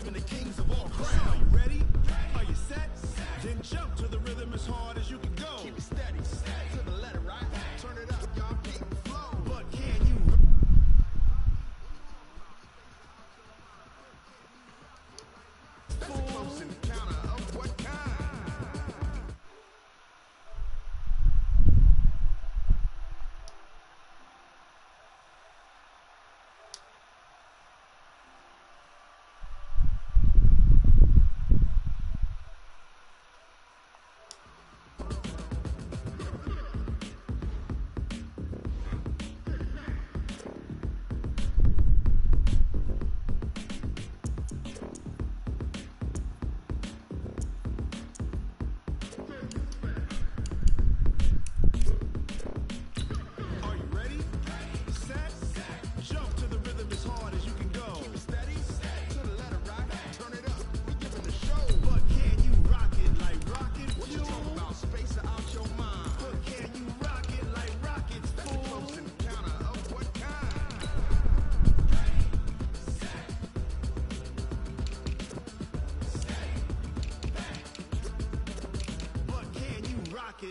Even the kings of all crown. Are you ready? Are you set? Then jump to the rhythm as hard as you can go. Keep it steady, to the letter, right? Turn it up, y'all, keep it flow. But can you? That's a close encounter of what kind?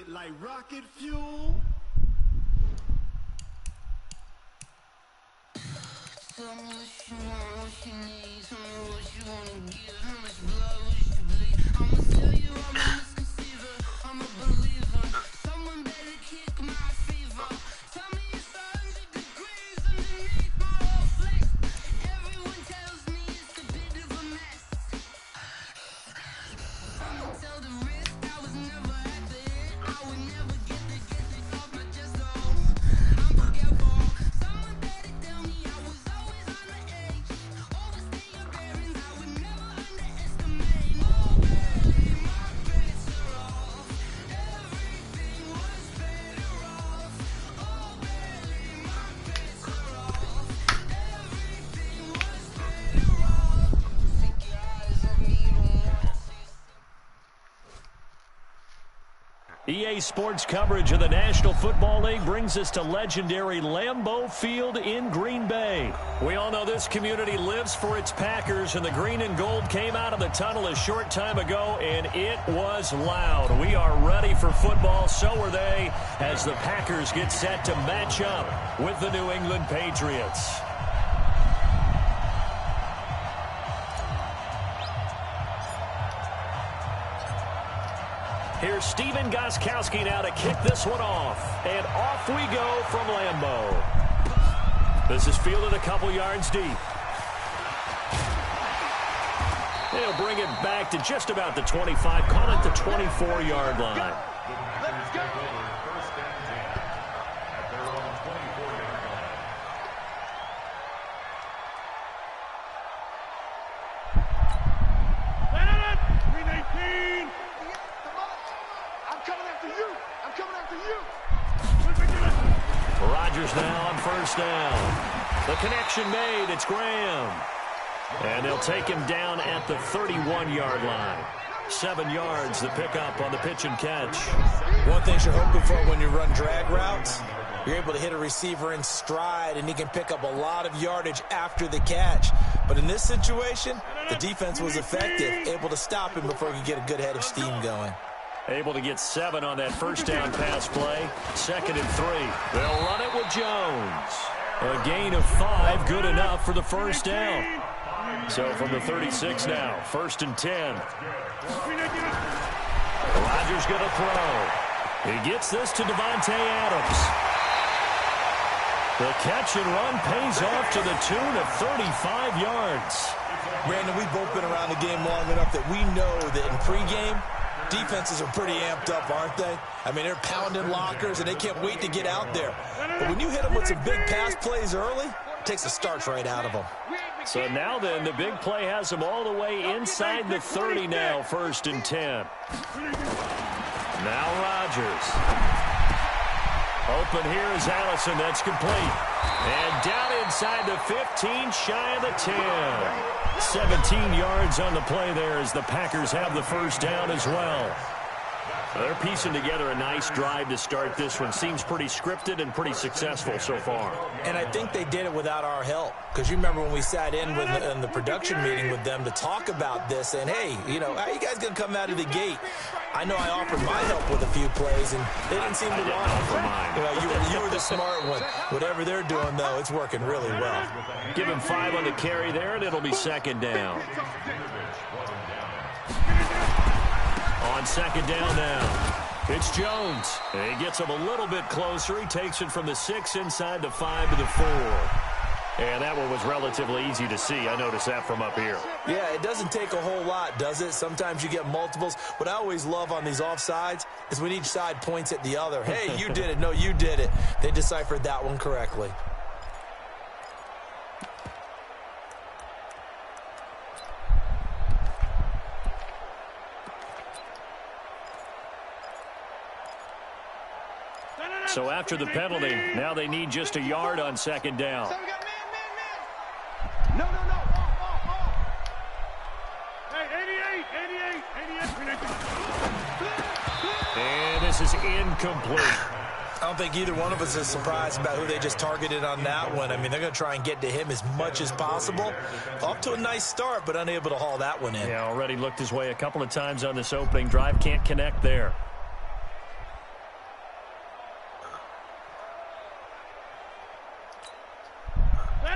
Like rocket fuel. Tell me what you want, what you need. Tell me what you wanna give. How much blood would you bleed? I'ma tell you I'm a misconceiver. I'm a believer. Someone better kick my fever. Tell me it's 100 degrees underneath my whole flesh. Everyone tells me it's a bit of a mess. I'ma tell the risk I was never at the end. I would never get this off my chest. I'm forgetful. Someone better tell me I was always on the edge. Overstay your bearings, I would never underestimate. Oh baby, my bets are off. Everything was better off. Oh baby, my bets are off. Everything was better off. Take your eyes off me, don't wanna see. EA Sports coverage of the National Football League brings us to legendary Lambeau Field in Green Bay. We all know this community lives for its Packers, and the green and gold came out of the tunnel a short time ago, and it was loud. We are ready for football, so are they, as the Packers get set to match up with the New England Patriots. Here's Steven Gostkowski now to kick this one off. And off we go from Lambeau. This is fielded a couple yards deep. They'll bring it back to just about the 25, call it the 24-yard line. Let's go. Rodgers now on first down. The connection made. It's Graham. And they'll take him down at the 31-yard line. 7 yards, the pickup on the pitch and catch. One thing you're hoping for when you run drag routes, you're able to hit a receiver in stride, and he can pick up a lot of yardage after the catch. But in this situation, the defense was effective, able to stop him before he could get a good head of steam going. Able to get 7 on that first down pass play. 2nd and 3. They'll run it with Jones. A gain of 5, good enough for the first down. So from the 36 now, 1st and 10. Rodgers going to throw. He gets this to Devontae Adams. The catch and run pays off to the tune of 35 yards. Brandon, we've both been around the game long enough that we know that in pregame, defenses are pretty amped up, aren't they? I mean, they're pounding lockers, and they can't wait to get out there. But when you hit them with some big pass plays early, it takes the starch right out of them. So now then, the big play has them all the way inside the 30 now, 1st and 10. Now Rodgers. Open here is Allison. That's complete. And down inside the 15, shy of the 10. 17 yards on the play there as the Packers have the first down as well. They're piecing together a nice drive to start this one. Seems pretty scripted and pretty successful so far. And I think they did it without our help. Because you remember when we sat in the production meeting with them to talk about this, and hey, you know, how are you guys going to come out of the gate? I know I offered my help with a few plays, and they didn't seem to want it. You know, you were the smart one. Whatever they're doing, though, it's working really well. Give him 5 on the carry there, and it'll be second down. On second down now, it's Jones. He gets him a little bit closer. He takes it from the 6 inside the 5 to the 4. And that one was relatively easy to see. I noticed that from up here. Yeah, it doesn't take a whole lot, does it? Sometimes you get multiples. What I always love on these offsides is when each side points at the other. Hey, you did it. No, you did it. They deciphered that one correctly. So after the penalty, now they need just a yard on second down. No. Hey, 88. And this is incomplete. I don't think either one of us is surprised about who they just targeted on that one. I mean, they're going to try and get to him as much as possible. Off to a nice start, but unable to haul that one in. Yeah, already looked his way a couple of times on this opening drive. Can't connect there.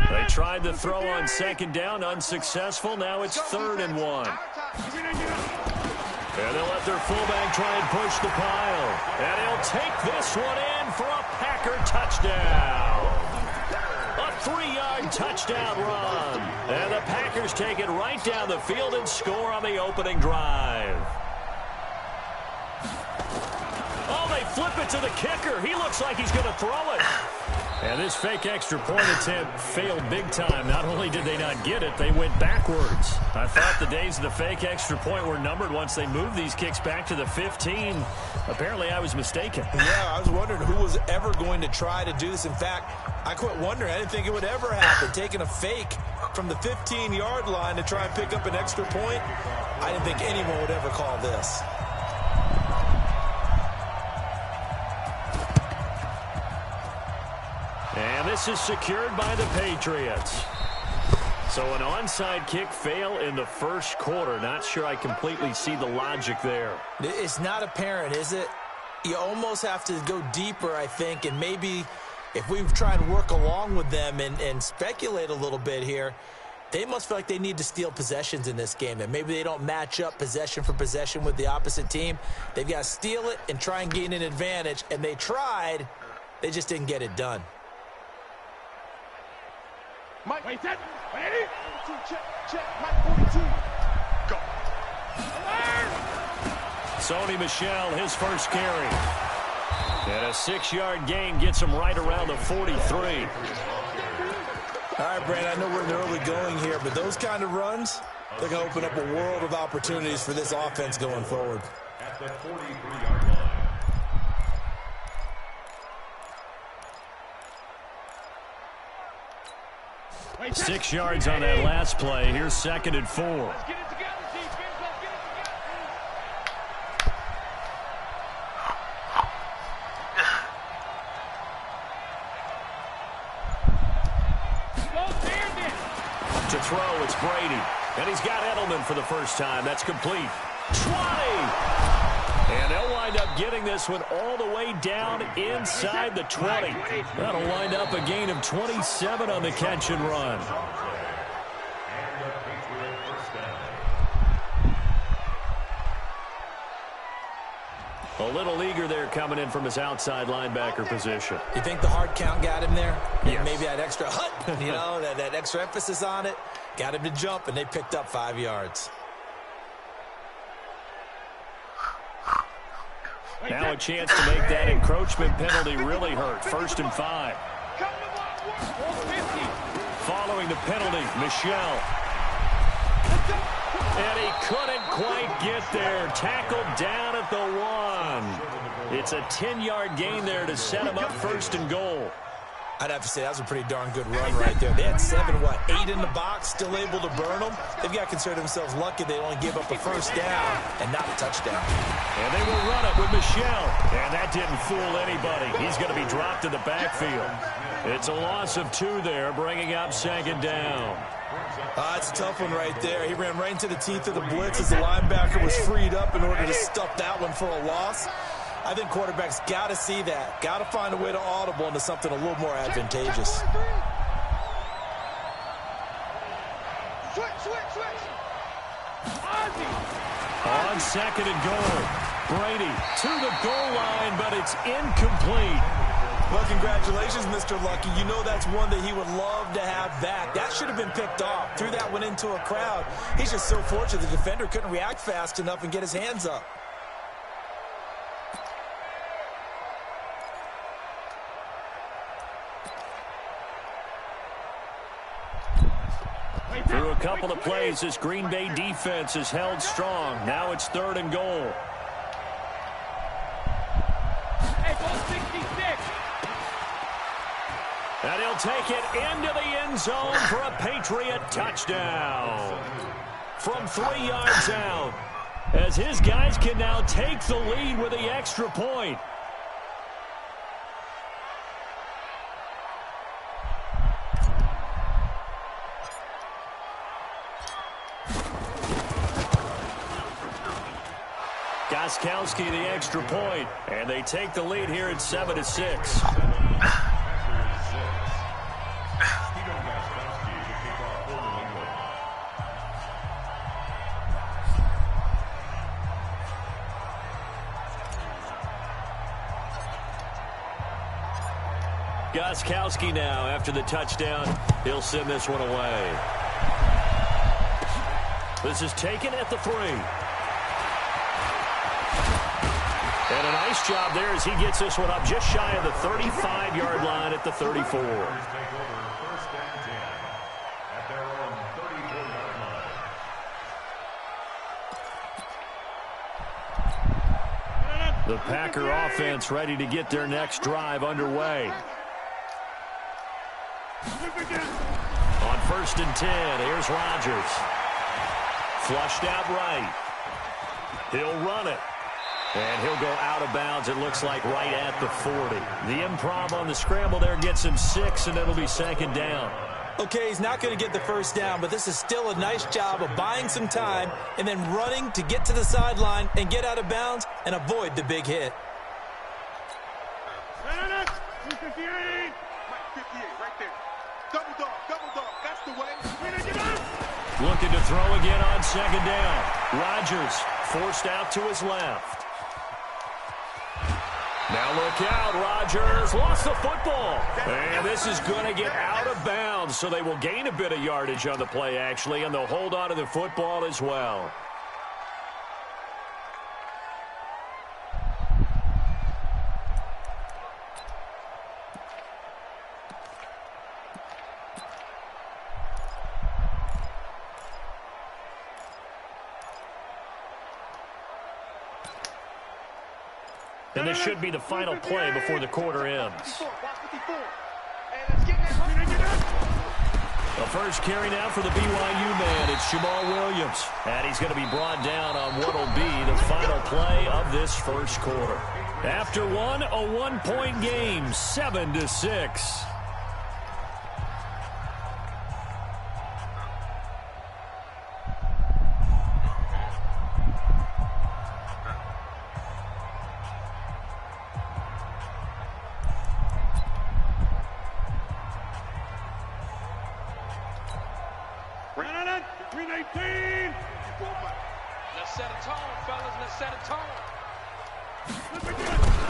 They tried the throw on second down, unsuccessful. Now it's 3rd and 1. And they'll let their fullback try and push the pile. And he'll take this one in for a Packer touchdown. A 3-yard touchdown run. And the Packers take it right down the field and score on the opening drive. Oh, they flip it to the kicker. He looks like he's going to throw it. And this fake extra point attempt failed big time. Not only did they not get it, they went backwards. I thought the days of the fake extra point were numbered once they moved these kicks back to the 15. Apparently, I was mistaken. Yeah, I was wondering who was ever going to try to do this. In fact, I quit wondering. I didn't think it would ever happen. Taking a fake from the 15-yard line to try and pick up an extra point, I didn't think anyone would ever call this. And this is secured by the Patriots. So an onside kick fail in the first quarter. Not sure I completely see the logic there. It's not apparent, is it? You almost have to go deeper, I think, and maybe if we try and work along with them and speculate a little bit here, they must feel like they need to steal possessions in this game, and maybe they don't match up possession for possession with the opposite team. They've got to steal it and try and gain an advantage, and they tried. They just didn't get it done. Mike, wait, that, ready? Check, Mike 42. Go. Sony Michel, his first carry. And a 6-yard gain gets him right around the 43. All right, Brad, I know we're in the early going here, but those kind of runs, they're going to open up a world of opportunities for this offense going forward. At the 43-yard line. 6 yards on that last play. Here's 2nd and 4. Let's get it together, defense. Let's get it together. To throw, it's Brady. And he's got Edelman for the first time. That's complete. 20! And they'll wind up getting this one all the way down inside the 20. That'll wind up a gain of 27 on the catch and run. A little eager there coming in from his outside linebacker position. You think the hard count got him there? Yes. Maybe that extra hut, you know, that extra emphasis on it. Got him to jump, and they picked up 5 yards. Now a chance to make that encroachment penalty really hurt. 1st and 5. Following the penalty, Michel. And he couldn't quite get there. Tackled down at the 1. It's a 10-yard gain there to set him up 1st and goal. I'd have to say that was a pretty darn good run right there. They had 8 in the box, still able to burn them. They've got to consider themselves lucky they only gave up a first down and not a touchdown. And they will run it with Michel. And that didn't fool anybody. He's going to be dropped in the backfield. It's a loss of 2 there, bringing up second down. It's a tough one right there. He ran right into the teeth of the blitz as the linebacker was freed up in order to stuff that one for a loss. I think quarterbacks got to see that. Got to find a way to audible into something a little more advantageous. Switch. On second and goal, Brady to the goal line, but it's incomplete. Well, congratulations, Mr. Lucky. You know that's one that he would love to have back. That should have been picked off. Threw that one into a crowd. He's just so fortunate the defender couldn't react fast enough and get his hands up. Through a couple of plays, this Green Bay defense is held strong. Now it's 3rd and goal. Hey, ball 66. And he'll take it into the end zone for a Patriot touchdown. From 3 yards out, as his guys can now take the lead with the extra point. Gostkowski the extra point, and they take the lead here at 7-6. Gostkowski now, after the touchdown, he'll send this one away. This is taken at the 3. And a nice job there as he gets this one up just shy of the 35-yard line at the 34. The Packer offense ready to get their next drive underway. On 1st and 10, here's Rodgers. Flushed out right. He'll run it. And he'll go out of bounds, it looks like, right at the 40. The improv on the scramble there gets him 6, and it'll be 2nd down. Okay, he's not going to get the first down, but this is still a nice job of buying some time and then running to get to the sideline and get out of bounds and avoid the big hit. 58, right there. Double dog, that's the way. Looking to throw again on 2nd down. Rodgers forced out to his left. Now look out, Rodgers lost the football. And this is going to get out of bounds, so they will gain a bit of yardage on the play, actually, and they'll hold on to the football as well. And this should be the final play before the quarter ends. The first carry now for the BYU man. It's Jamal Williams. And he's going to be brought down on what will be the final play of this first quarter. After one, a 1-point game, 7-6.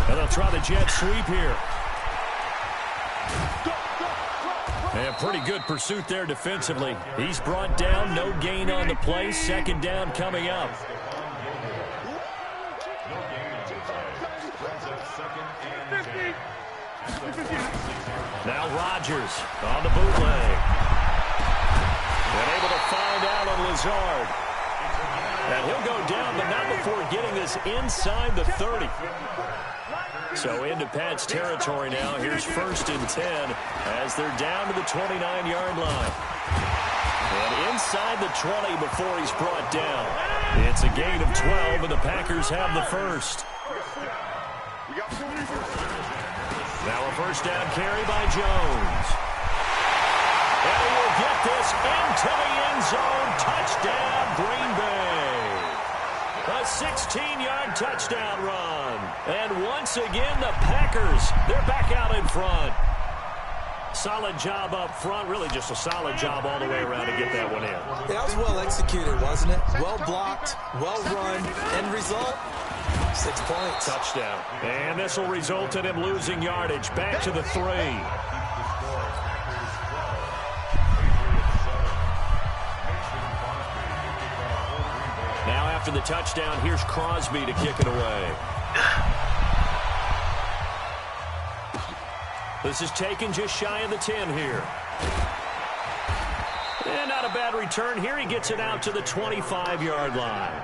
And they'll try the jet sweep here. And pretty good pursuit there defensively. He's brought down, no gain on the play. 2nd down coming up. Now Rodgers on the bootleg. And able to find out on Lazard. And he'll go down, but not before getting this inside the 30. So into Pat's territory now. Here's 1st and 10 as they're down to the 29-yard line. And inside the 20 before he's brought down. It's a gain of 12, and the Packers have the first. Now a first down carry by Jones. And he will get this into the end zone. Touchdown, Green Bay. A 16-yard touchdown run. And once again, the Packers, they're back out in front. Solid job up front. Really just a solid job all the way around to get that one in. Yeah, that was well executed, wasn't it? Well blocked, well run. End result, 6 points. Touchdown. And this will result in him losing yardage. Back to the 3. Now after the touchdown, here's Crosby to kick it away. This is taken just shy of the 10 here. And not a bad return here. He gets it out to the 25-yard line.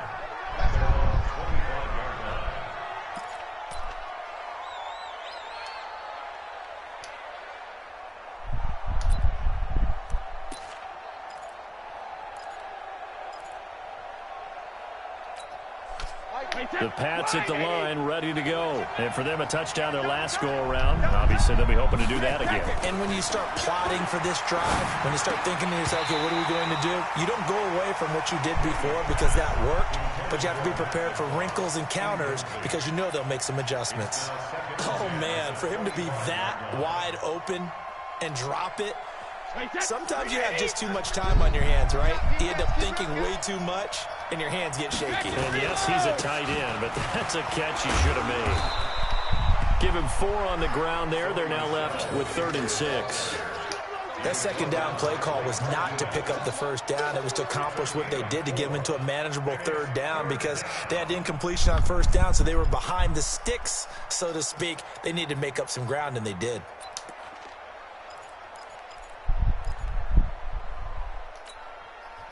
The Pats at the line, ready to go. And for them, a touchdown their last go-around. Obviously, they'll be hoping to do that again. And when you start plotting for this drive, when you start thinking to yourself, okay, what are we going to do? You don't go away from what you did before because that worked, but you have to be prepared for wrinkles and counters because you know they'll make some adjustments. Oh, man, for him to be that wide open and drop it, sometimes you have just too much time on your hands, right? You end up thinking way too much, and your hands get shaky. And yes, he's a tight end, but that's a catch he should have made. Give him 4 on the ground there. They're now left with 3rd and 6. That second down play call was not to pick up the first down. It was to accomplish what they did to get them into a manageable 3rd down because they had incompletion on 1st down, so they were behind the sticks, so to speak. They needed to make up some ground, and they did.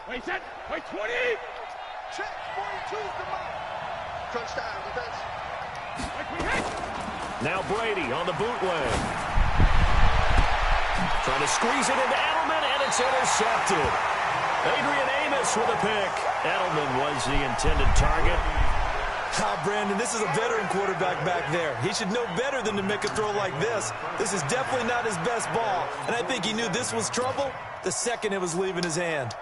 Wait, set. Wait, 20. Check. 42's the mark. Touchdown, defense. Now Brady on the bootleg. Trying to squeeze it into Edelman, and it's intercepted. Adrian Amos with a pick. Edelman was the intended target. Brandon, this is a veteran quarterback back there. He should know better than to make a throw like this. This is definitely not his best ball, and I think he knew this was trouble the second it was leaving his hand.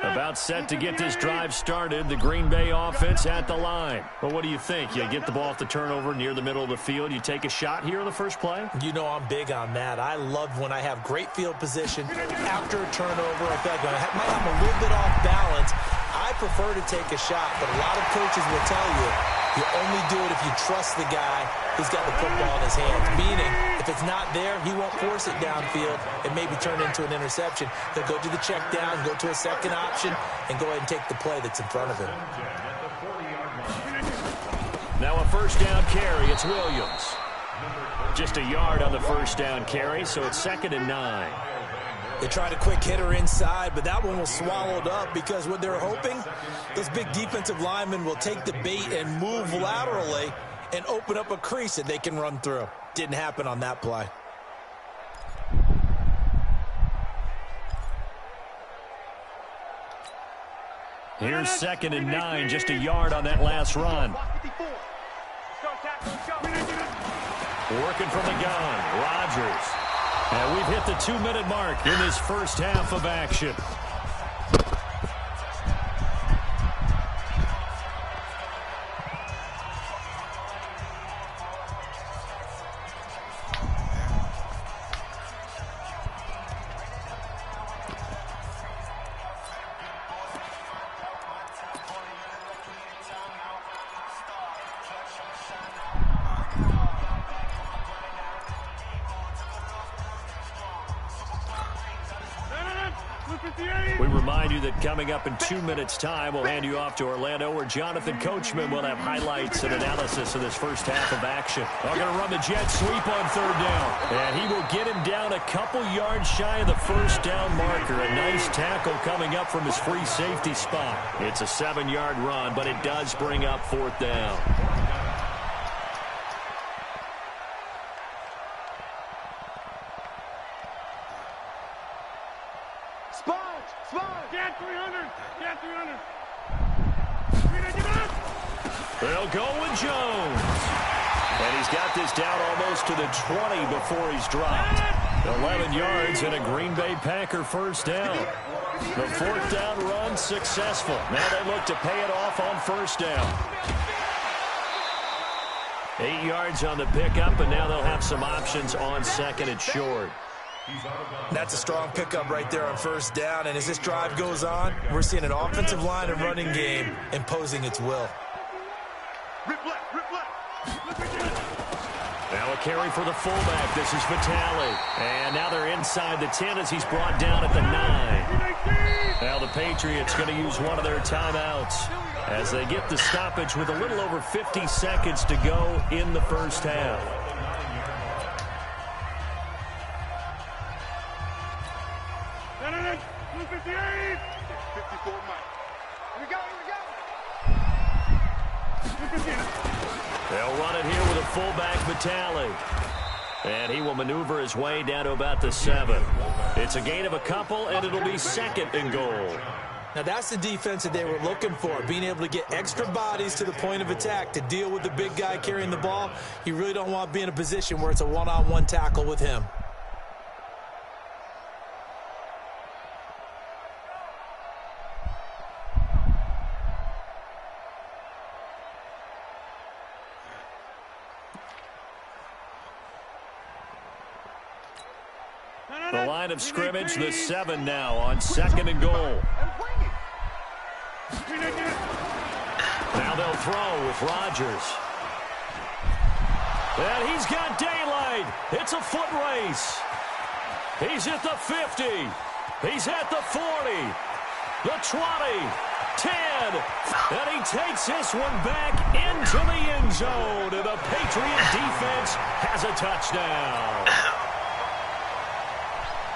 About set to get this drive started. The Green Bay offense at the line. Well, what do you think? You get the ball off the turnover near the middle of the field. You take a shot here on the first play? You know I'm big on that. I love when I have great field position after a turnover. I feel like I might have a little bit off balance. I prefer to take a shot, but a lot of coaches will tell you you only do it if you trust the guy who's got the football in his hands. Meaning, if it's not there, he won't force it downfield and maybe turn into an interception. He'll go to the check down, go to a second option, and go ahead and take the play that's in front of him. Now a first down carry. It's Williams. Just a yard on the first down carry, so it's 2nd and 9. They tried a quick hitter inside, but that one was swallowed up because what they're hoping, those big defensive linemen will take the bait and move laterally and open up a crease that they can run through. Didn't happen on that play. Here's 2nd and 9, just a yard on that last run. Working from the gun, Rodgers. And we've hit the 2-minute mark in this first half of action. We remind you that coming up in 2 minutes' time, we'll hand you off to Orlando, where Jonathan Coachman will have highlights and analysis of this first half of action. They're going to run the jet sweep on 3rd down, and he will get him down a couple yards shy of the first down marker. A nice tackle coming up from his free safety spot. It's a 7-yard run, but it does bring up 4th down. Get 300! Get 300! They'll go with Jones. And he's got this down almost to the 20 before he's dropped. 11 yards and a Green Bay Packer first down. The 4th down run successful. Now they look to pay it off on first down. 8 yards on the pickup, and now they'll have some options on 2nd and short. That's a strong pickup right there on first down, and as this drive goes on, we're seeing an offensive line and running game imposing its will. Now a carry for the fullback. This is Vitale. And now they're inside the 10 as he's brought down at the 9. Now the Patriots going to use one of their timeouts as they get the stoppage with a little over 50 seconds to go in the first half. They'll run it here with a fullback, Vitale. And he will maneuver his way down to about the 7. It's a gain of a couple, and it'll be 2nd and goal. Now that's the defense that they were looking for, being able to get extra bodies to the point of attack to deal with the big guy carrying the ball. You really don't want to be in a position where it's a one-on-one tackle with him. The line of scrimmage, the 7 now on 2nd and goal. Now they'll throw with Rodgers. And he's got daylight. It's a foot race. He's at the 50. He's at the 40. The 20. 10. And he takes this one back into the end zone. And the Patriot defense has a touchdown.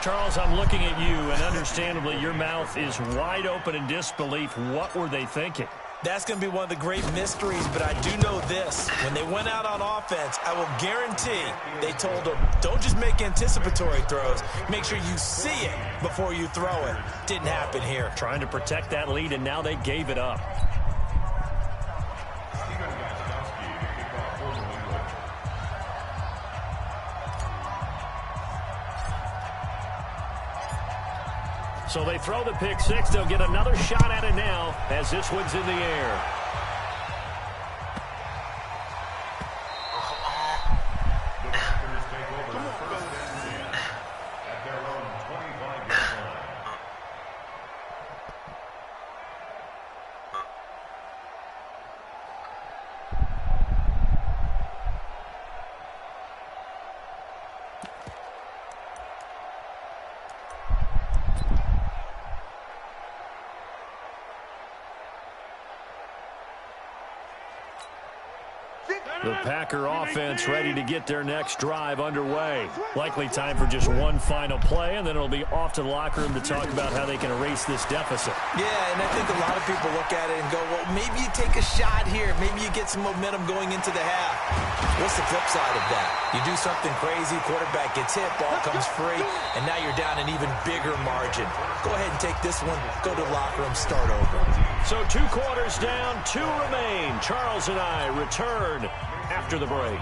Charles, I'm looking at you, and understandably your mouth is wide open in disbelief. What were they thinking? That's going to be one of the great mysteries, but I do know this. When they went out on offense, I will guarantee they told them, don't just make anticipatory throws. Make sure you see it before you throw it. Didn't happen here. Trying to protect that lead, and now they gave it up. So they throw the pick six. They'll get another shot at it now as this one's in the air. The Packer offense ready to get their next drive underway. Likely time for just one final play, and then it'll be off to the locker room to talk about how they can erase this deficit. Yeah, and I think a lot of people look at it and go, well, maybe you take a shot here. Maybe you get some momentum going into the half. What's the flip side of that? You do something crazy, quarterback gets hit, ball comes free, and now you're down an even bigger margin. Go ahead and take this one, go to the locker room, start over. So 2 quarters down, 2 remain. Charles and I return after the break.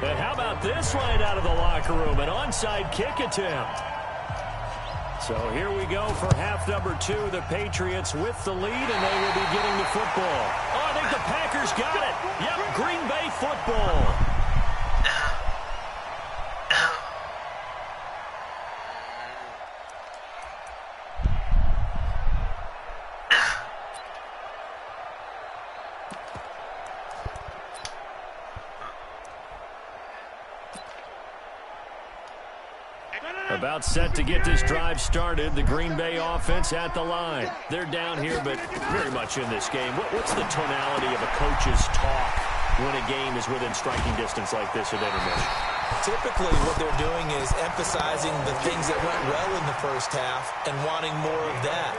And how about this right out of the locker room? An onside kick attempt. So here we go for half number 2. The Patriots with the lead, and they will be getting the football. Oh, I think the Packers got it. Yep, Green Bay football. About set to get this drive started. The Green Bay offense at the line. They're down here, but very much in this game. What's the tonality of a coach's talk when a game is within striking distance like this at intermission? Typically, what they're doing is emphasizing the things that went well in the first half and wanting more of that.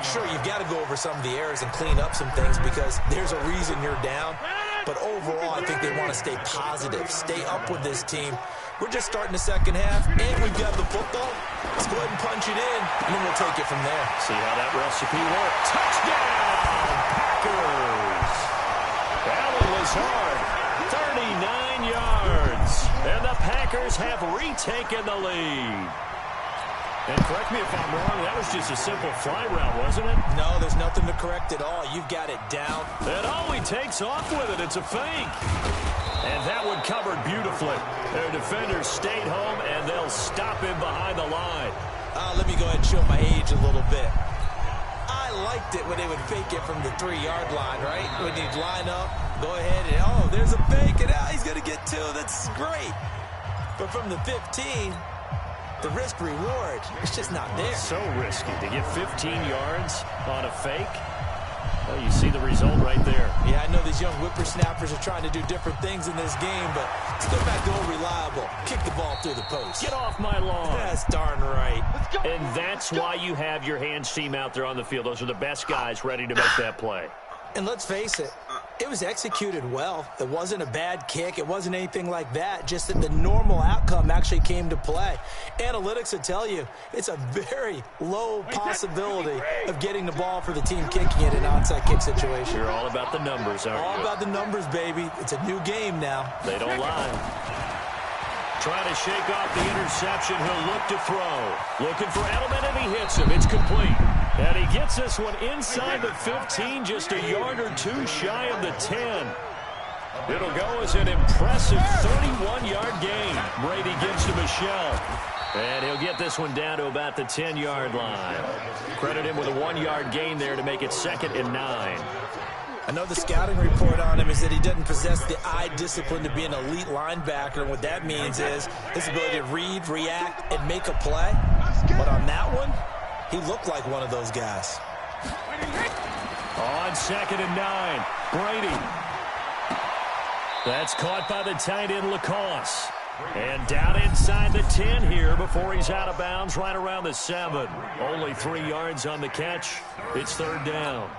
Sure, you've got to go over some of the errors and clean up some things because there's a reason you're down. But overall, I think they want to stay positive, stay up with this team. We're just starting the second half, and we've got the football. Let's go ahead and punch it in, and then we'll take it from there. See how that recipe works. Touchdown, Packers! Allen was hard. 39 yards. And the Packers have retaken the lead. And correct me if I'm wrong, that was just a simple fly route, wasn't it? No, there's nothing to correct at all. You've got it down. And he takes off with it. It's a fake. And that one covered beautifully. Their defenders stayed home, and they'll stop him behind the line. Let me go ahead and show my age a little bit. I liked it when they would fake it from the 3-yard line, right? When you'd line up, go ahead, and there's a fake, and now he's going to get 2. That's great. But from the 15, the risk-reward, it's just not there. So risky to get 15 yards on a fake. Well, you see the result right there. Yeah, I know these young whippersnappers are trying to do different things in this game, but let's go back to old reliable. Kick the ball through the post. Get off my lawn. That's darn right. And that's why you have your hands team out there on the field. Those are the best guys ready to make that play. And let's face it, it was executed well. It wasn't a bad kick. It wasn't anything like that. Just that the normal outcome actually came to play. Analytics will tell you it's a very low possibility of getting the ball for the team kicking it in an onside kick situation. You're all about the numbers, aren't you? All about the numbers, baby. It's a new game now. They don't lie. Trying to shake off the interception. He'll look to throw. Looking for Edelman, and he hits him. It's complete. And he gets this one inside the 15, just a yard or 2 shy of the 10. It'll go as an impressive 31-yard gain. Brady gives to Michelle. And he'll get this one down to about the 10-yard line. Credit him with a 1-yard gain there to make it 2nd and 9. I know the scouting report on him is that he doesn't possess the eye discipline to be an elite linebacker. And what that means is his ability to read, react, and make a play. But on that one, he looked like one of those guys. On 2nd and 9, Brady. That's caught by the tight end, Lacoste. And down inside the 10 here before he's out of bounds right around the 7. Only 3 yards on the catch. It's 3rd down.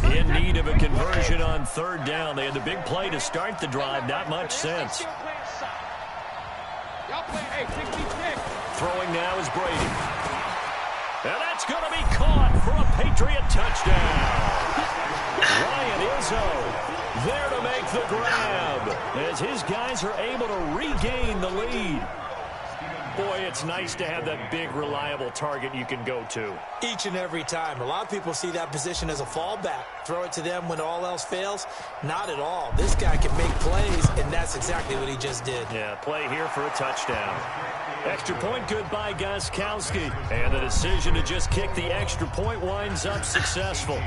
In need of a conversion on 3rd down. They had the big play to start the drive. Not much sense. Throwing now is Brady. And that's going to be caught for a Patriot touchdown. Ryan Izzo there to make the grab as his guys are able to regain the lead. Boy, it's nice to have that big, reliable target you can go to. Each and every time. A lot of people see that position as a fallback. Throw it to them when all else fails. Not at all. This guy can make plays, and that's exactly what he just did. Yeah, play here for a touchdown. Extra point good by Gostkowski. And the decision to just kick the extra point winds up successful.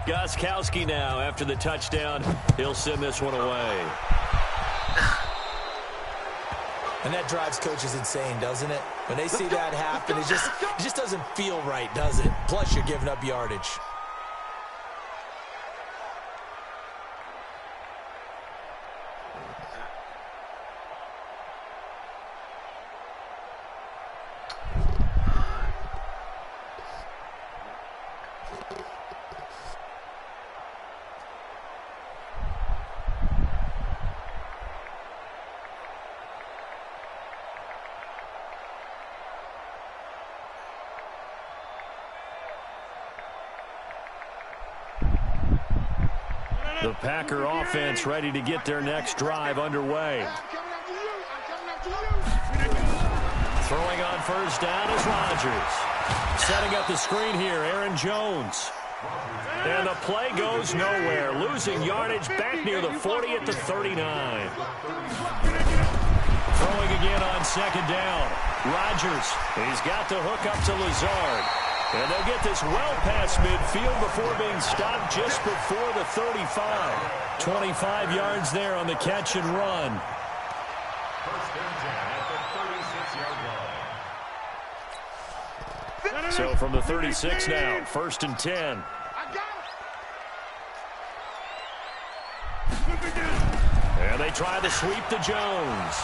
Gostkowski now after the touchdown. He'll send this one away. And that drives coaches insane, doesn't it? When they see that happen, it just doesn't feel right, does it? Plus, you're giving up yardage. The Packer offense ready to get their next drive underway. Throwing on 1st down is Rodgers. Setting up the screen here, Aaron Jones. And the play goes nowhere. Losing yardage back near the 40 at the 39. Throwing again on 2nd down. Rodgers, he's got the hook up to Lazard. And they'll get this well past midfield before being stopped just before the 35. 25 yards there on the catch and run. So from the 36 now, 1st and 10. And they try to sweep to Jones.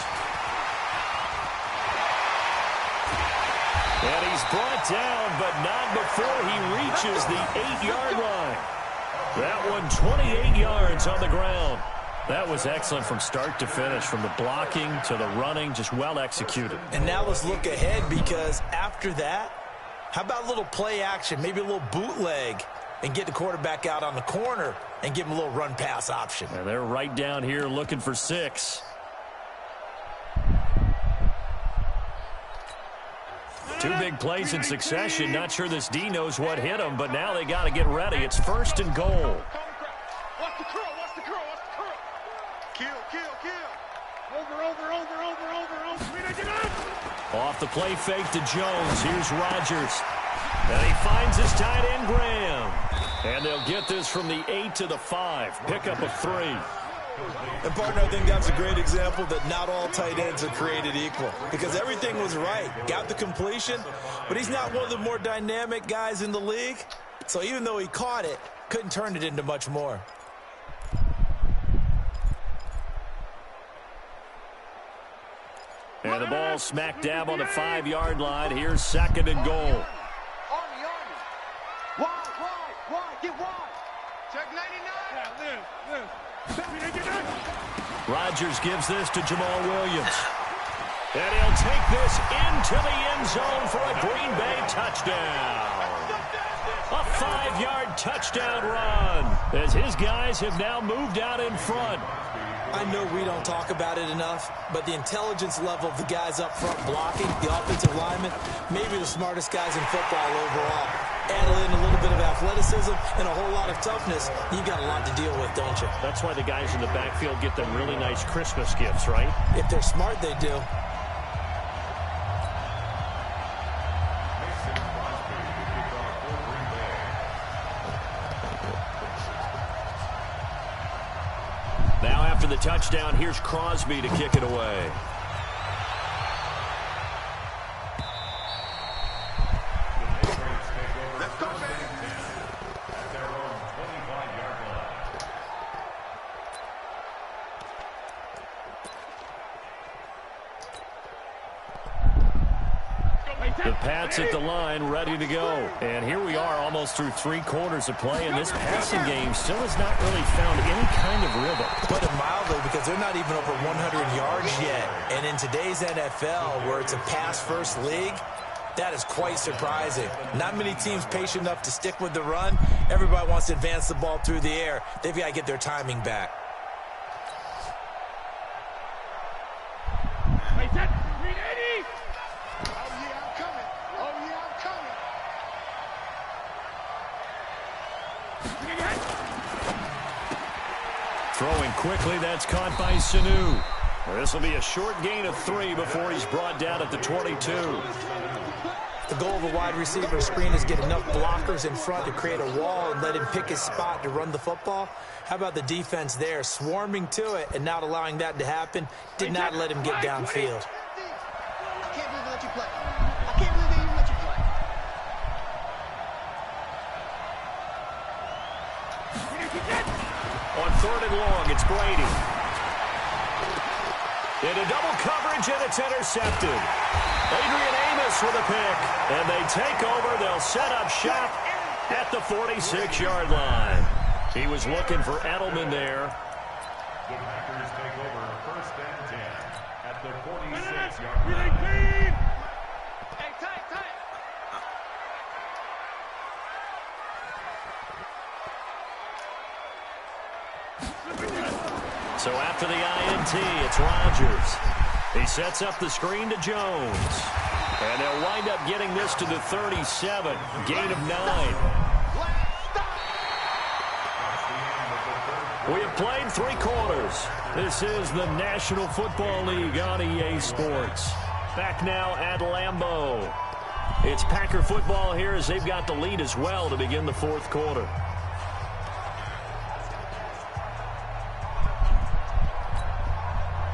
And he's brought down, but not before he reaches the 8-yard line. That one 28 yards on the ground. That was excellent from start to finish, from the blocking to the running, just well executed. And now let's look ahead, because after that, how about a little play action, maybe a little bootleg, and get the quarterback out on the corner and give him a little run-pass option. And they're right down here looking for 6. Two big plays in succession. Not sure this D knows what hit him, but now they got to get ready. It's 1st and goal. Watch the curl, watch the curl, watch the curl. Kill. Over. Off the play fake to Jones. Here's Rodgers. And he finds his tight end, Graham. And they'll get this from the 8 to the 5. Pickup of 3. And, partner, I think that's a great example that not all tight ends are created equal, because everything was right. Got the completion, but he's not one of the more dynamic guys in the league. So even though he caught it, couldn't turn it into much more. And the ball smack dab on the 5-yard line. Here's 2nd and goal. Army. Wide. Get wide. Check 99. Yeah, Rodgers gives this to Jamal Williams. And he'll take this into the end zone for a Green Bay touchdown. A 5-yard touchdown run as his guys have now moved out in front. I know we don't talk about it enough, but the intelligence level of the guys up front blocking, the offensive linemen, maybe the smartest guys in football overall. Add in a little bit of athleticism and a whole lot of toughness, you've got a lot to deal with, don't you? That's why the guys in the backfield get them really nice Christmas gifts, right? If they're smart, they do. Now after the touchdown, here's Crosby to kick it away. The Pats at the line, ready to go. And here we are almost through 3 quarters of play, and this passing game still has not really found any kind of rhythm. Put it mildly, because they're not even over 100 yards yet. And in today's NFL, where it's a pass-first league, that is quite surprising. Not many teams patient enough to stick with the run. Everybody wants to advance the ball through the air. They've got to get their timing back. Throwing quickly, that's caught by Sanu. This will be a short gain of 3 before he's brought down at the 22. The goal of a wide receiver screen is get enough blockers in front to create a wall and let him pick his spot to run the football. How about the defense there, swarming to it and not allowing that to happen? Did not let him get downfield. I can't believe they let you play. I can't believe they even let you play. On 3rd and long, it's Brady. Into double coverage, and it's intercepted. Adrian Amos with a pick. And they take over. They'll set up shop at the 46-yard line. He was looking for Edelman there. The Packers take over 1st and 10 at the 46-yard line. Hey, tight. So after the INT, it's Rodgers. He sets up the screen to Jones. And they'll wind up getting this to the 37. Gain of 9. We have played 3 quarters. This is the National Football League on EA Sports. Back now at Lambeau. It's Packer football here as they've got the lead as well to begin the fourth quarter.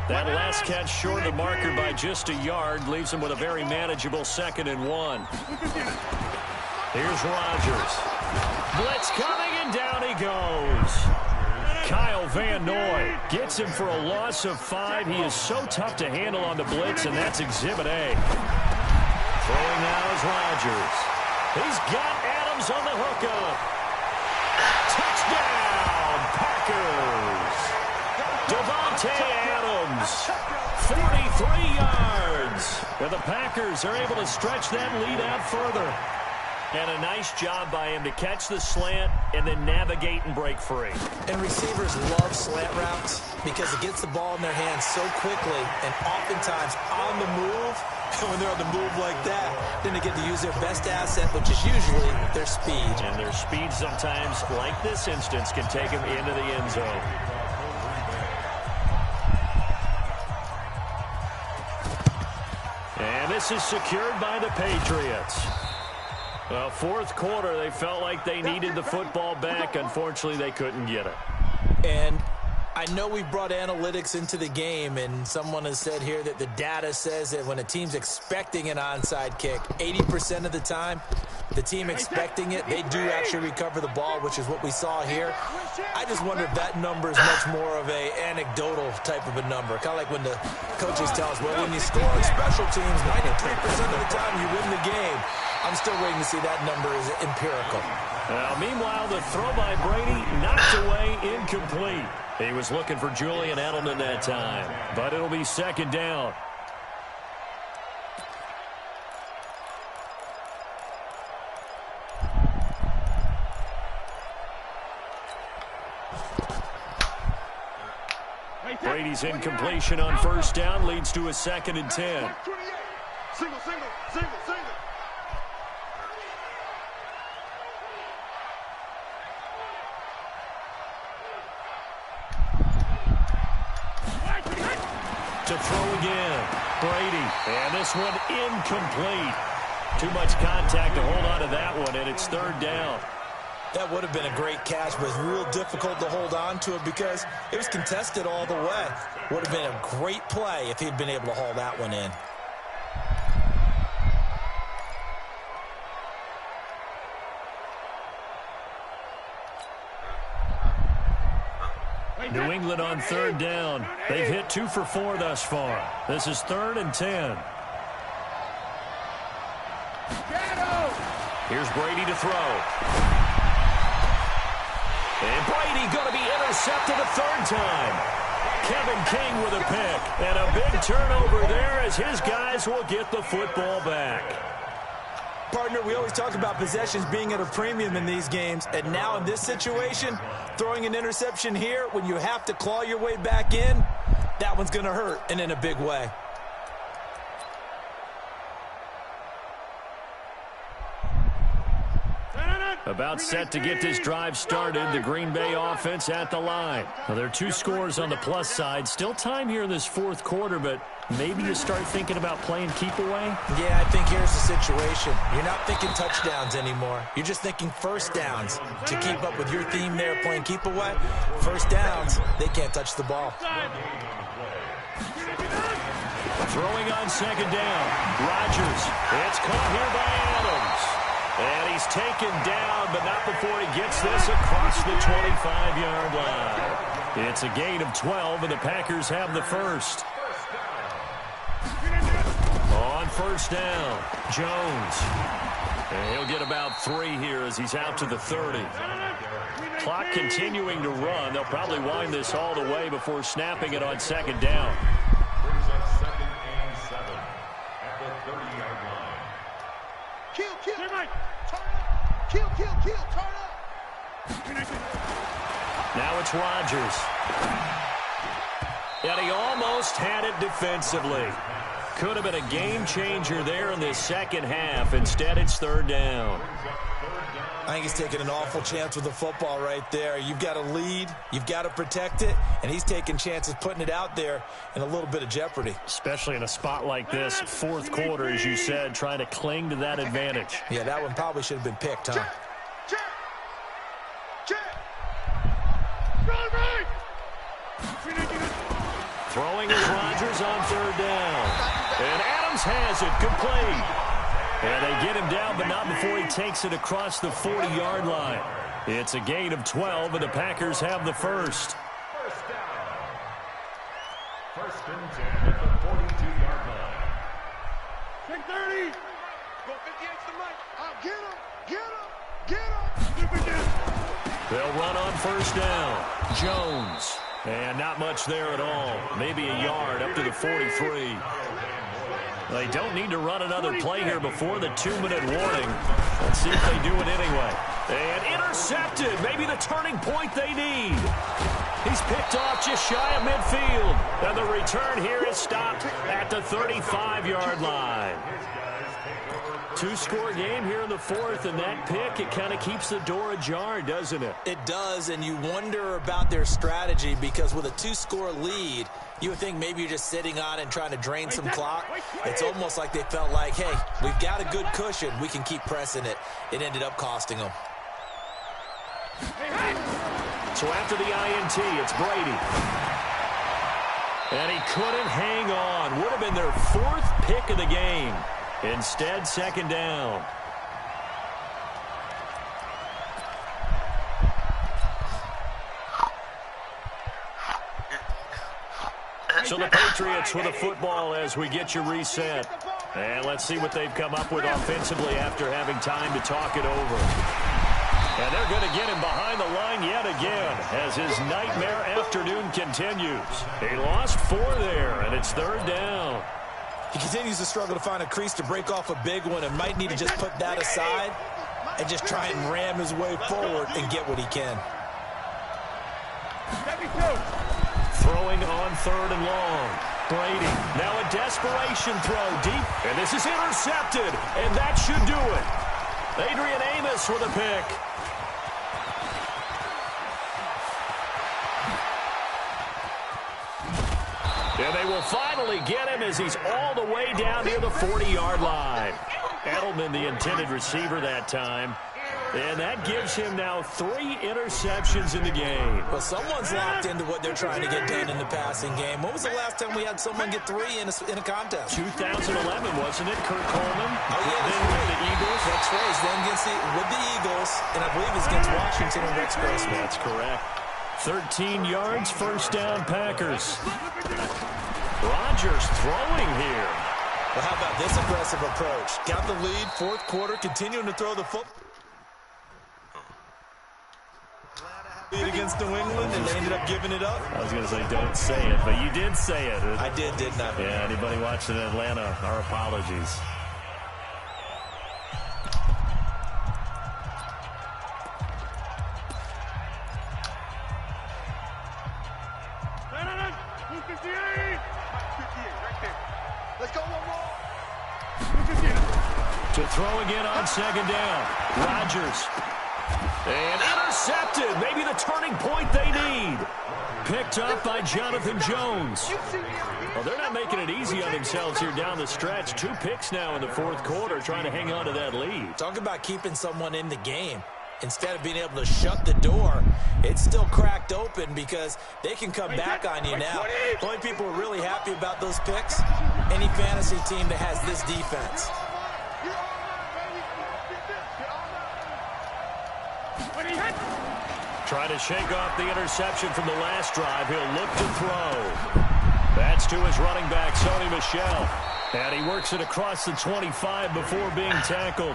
That last catch short of the marker by just a yard leaves them with a very manageable 2nd and 1. Here's Rodgers. Blitz coming, and down he goes. Kyle Van Noy gets him for a loss of 5. He is so tough to handle on the blitz, and that's Exhibit A. Throwing now is Rodgers. He's got Adams on the hookup. Touchdown, Packers. Devontae Adams, 43 yards. And the Packers are able to stretch that lead out further. And a nice job by him to catch the slant and then navigate and break free. And receivers love slant routes because it gets the ball in their hands so quickly and oftentimes on the move. And when they're on the move like that, then they get to use their best asset, which is usually their speed. And their speed sometimes, like this instance, can take them into the end zone. And this is secured by the Patriots. Well, fourth quarter, they felt like they needed the football back. Unfortunately, they couldn't get it. And I know we brought analytics into the game, and someone has said here that the data says that when a team's expecting an onside kick, 80% of the time, the team expecting it, they do actually recover the ball, which is what we saw here. I just wonder if that number is much more of a anecdotal type of a number. Kind of like when the coaches tell us, well, when you score on special teams, 93% of the time you win the game. I'm still waiting to see that number is empirical. Meanwhile, the throw by Brady knocked away, incomplete. He was looking for Julian Edelman that time, but it'll be 2nd down. Brady's incompletion on 1st down leads to a 2nd and 10. Single, single, single, single. To throw again, Brady, and this one incomplete. Too much contact to hold on to that one, and it's 3rd down. That would have been a great catch, but it's real difficult to hold on to it because it was contested all the way. Would have been a great play if he'd been able to haul that one in. New England on 3rd down. They've hit 2 for 4 thus far. This is 3rd and 10. Here's Brady to throw. And Brady going to be intercepted a 3rd time. Kevin King with a pick. And a big turnover there as his guys will get the football back. Partner, we always talk about possessions being at a premium in these games, and now in this situation, throwing an interception here when you have to claw your way back in, that one's going to hurt, and in a big way. About set to get this drive started, the Green Bay offense at the line. Well, there are 2 scores on the plus side. Still time here in this 4th quarter, but maybe you start thinking about playing keep away? Yeah, I think here's the situation. You're not thinking touchdowns anymore. You're just thinking 1st downs. To keep up with your theme there, playing keep away, 1st downs, they can't touch the ball. Throwing on 2nd down. Rodgers. It's caught here by Adams. And he's taken down, but not before he gets this across the 25-yard line. It's a gain of 12, and the Packers have the first. On 1st down, Jones. And he'll get about 3 here as he's out to the 30. Clock continuing to run. They'll probably wind this all the way before snapping it on 2nd down. Brings up 2nd and 7 at the 30-yard line. Kill, kill. Turn up. Kill, kill, kill. Turn up. Now it's Rodgers. And he almost had it defensively. Could have been a game changer there in this 2nd half. Instead, it's 3rd down. Brings up 3rd down I think he's taking an awful chance with the football right there. You've got to lead, you've got to protect it, and he's taking chances putting it out there in a little bit of jeopardy. Especially in a spot like this, fourth quarter, as you said, trying to cling to that advantage. Yeah, that one probably should have been picked, huh? Throwing is Rodgers on third down. And Adams has it, complete. And they get him down, but not before he takes it across the 40-yard line. It's a gain of 12, and the Packers have the first. First down. First and 10 at the 42-yard line. 630. Go 58 to the right. Get him. Get him. Get him. They'll run on first down. Jones. And not much there at all. Maybe a yard up to the 43. They don't need to run another play here before the 2-minute warning. Let's see if they do it anyway. And intercepted. Maybe the turning point they need. He's picked off just shy of midfield. And the return here is stopped at the 35-yard line. Two-score game here in the fourth, and that pick, it kind of keeps the door ajar, doesn't it? It does, and you wonder about their strategy because with a 2-score lead, you would think maybe you're just sitting on and trying to drain some clock. It's almost like they felt like, hey, we've got a good cushion. We can keep pressing it. It ended up costing them. So after the INT, it's Brady. And he couldn't hang on. Would have been their fourth pick of the game. Instead, second down. So the Patriots with a football as we get you reset. And let's see what they've come up with offensively after having time to talk it over. And they're going to get him behind the line yet again as his nightmare afternoon continues. He lost 4 there, and it's third down. He continues to struggle to find a crease to break off a big one and might need to just put that aside and just try and ram his way forward and get what he can. Throwing on third and long. Brady, now a desperation throw deep, and this is intercepted, and that should do it. Adrian Amos with a pick. And they will finally get him as he's all the way down near the 40-yard line. Edelman, the intended receiver that time. And that gives him now 3 interceptions in the game. Well, someone's locked into what they're trying to get done in the passing game. When was the last time we had someone get 3 in a contest? 2011, wasn't it? Kurt Coleman? Oh, yeah, then with the Eagles. That's right. Then with the Eagles, and I believe it's against Washington and Rex Grossman. That's correct. 13 yards, first down, Packers. Rodgers throwing here. Well, how about this aggressive approach? Got the lead, fourth quarter, continuing to throw the football. Lead against New England, and they ended up giving it up. I was going to say, don't say it, but you did say it. I did, didn't I? Yeah, anybody watching Atlanta, our apologies. Let's go one more. To throw again on second down. Rodgers. And intercepted. Maybe the turning point they need. Picked up by Jonathan Jones. Well, they're not making it easy on themselves here down the stretch. 2 picks now in the fourth quarter trying to hang on to that lead. Talk about keeping someone in the game. Instead of being able to shut the door, it's still cracked open because they can come back on you now. The only people who are really happy about those picks, any fantasy team that has this defense. Trying to shake off the interception from the last drive. He'll look to throw. That's to his running back, Sony Michel. And he works it across the 25 before being tackled.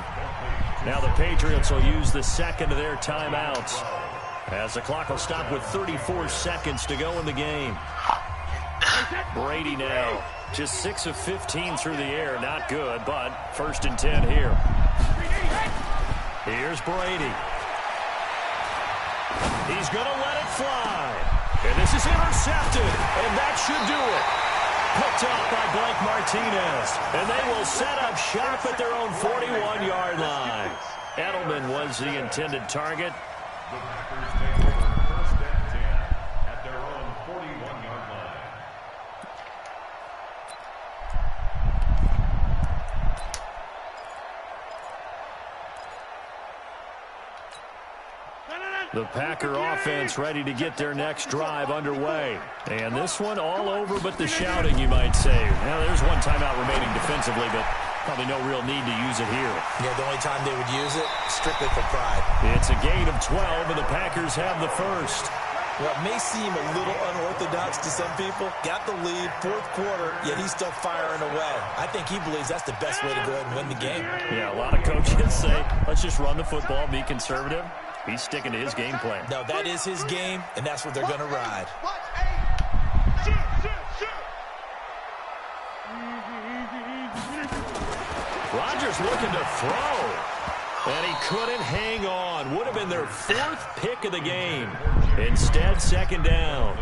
Now the Patriots will use the second of their timeouts as the clock will stop with 34 seconds to go in the game. Brady now just 6 of 15 through the air. Not good, but first and 10 here. Here's Brady. He's going to let it fly. And this is intercepted, and that should do it. Picked up by Blake Martinez. And they will set up shop at their own 41-yard line. Edelman was the intended target. The Packers take over first and 10 at their own 41-yard line. The Packer offense ready to get their next drive underway. And this one all over but the shouting, you might say. Now, there's one timeout remaining defensively, but probably no real need to use it here. Yeah, the only time they would use it, strictly for pride. It's a gain of 12, and the Packers have the first. Well, it may seem a little unorthodox to some people. Got the lead, fourth quarter, yet he's still firing away. I think he believes that's the best way to go ahead and win the game. Yeah, a lot of coaches say, let's just run the football, be conservative. He's sticking to his game plan. No, that is his game, and that's what they're going to ride. Rodgers looking to throw. And he couldn't hang on. Would have been their fourth pick of the game. Instead, second down.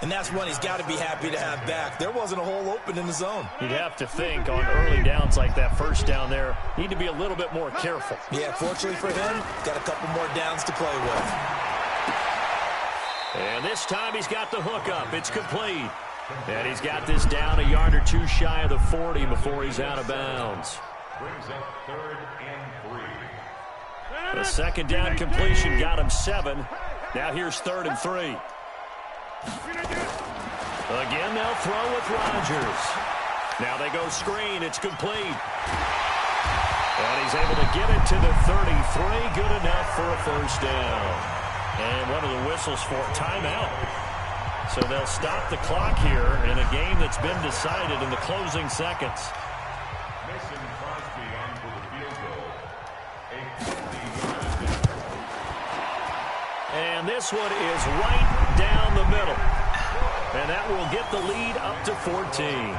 And that's one he's got to be happy to have back. There wasn't a hole open in the zone. You'd have to think on early downs like that first down there, need to be a little bit more careful. Yeah, fortunately for him, got a couple more downs to play with. And this time he's got the hook up. It's complete. And he's got this down a yard or two shy of the 40 before he's out of bounds. Brings up 3rd and 3. The second down completion got him 7. Now here's 3rd and 3. Again, they'll throw with Rodgers. Now they go screen. It's complete. And he's able to get it to the 33. Good enough for a first down. And what are the whistles for? Timeout. So they'll stop the clock here in a game that's been decided in the closing seconds. Mason Crosby on for the field goal. A 50-yard attempt. And this one is right down the middle. And that will get the lead up to 14.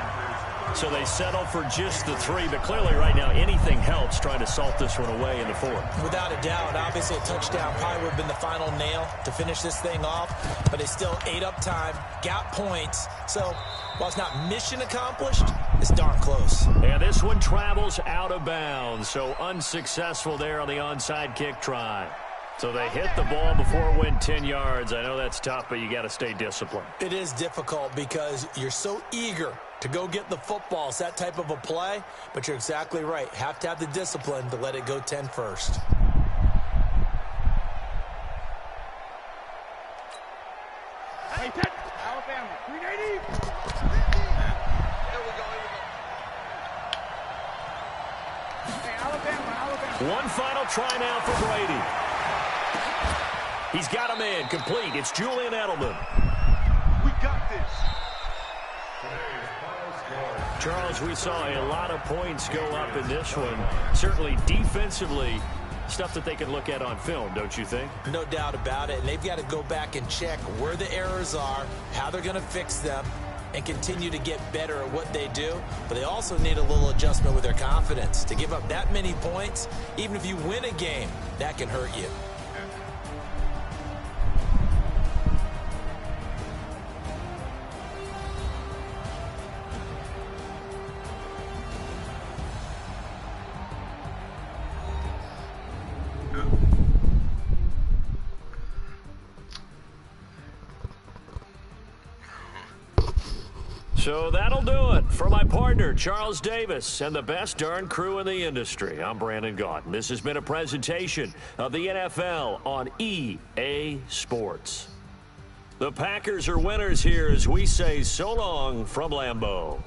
So they settle for just the 3, but clearly right now anything helps trying to salt this one away in the 4th. Without a doubt, obviously a touchdown probably would have been the final nail to finish this thing off, but they still ate up time, got points. So while it's not mission accomplished, it's darn close. And this one travels out of bounds, so unsuccessful there on the onside kick try. So they hit the ball before it went 10 yards. I know that's tough, but you got to stay disciplined. It is difficult because you're so eager to go get the football. It's that type of a play, but you're exactly right. Have to have the discipline to let it go 10 first. Alabama, 380. Hey, Alabama. One final try now for Brady. He's got a man complete. It's Julian Edelman. We got this. Today's final score. Charles, we saw a lot of points go up in this one. Certainly defensively, stuff that they can look at on film, don't you think? No doubt about it. And they've got to go back and check where the errors are, how they're going to fix them, and continue to get better at what they do. But they also need a little adjustment with their confidence. To give up that many points, even if you win a game, that can hurt you. So that'll do it for my partner, Charles Davis, and the best darn crew in the industry. I'm Brandon Gaunt. This has been a presentation of the NFL on EA Sports. The Packers are winners here as we say so long from Lambeau.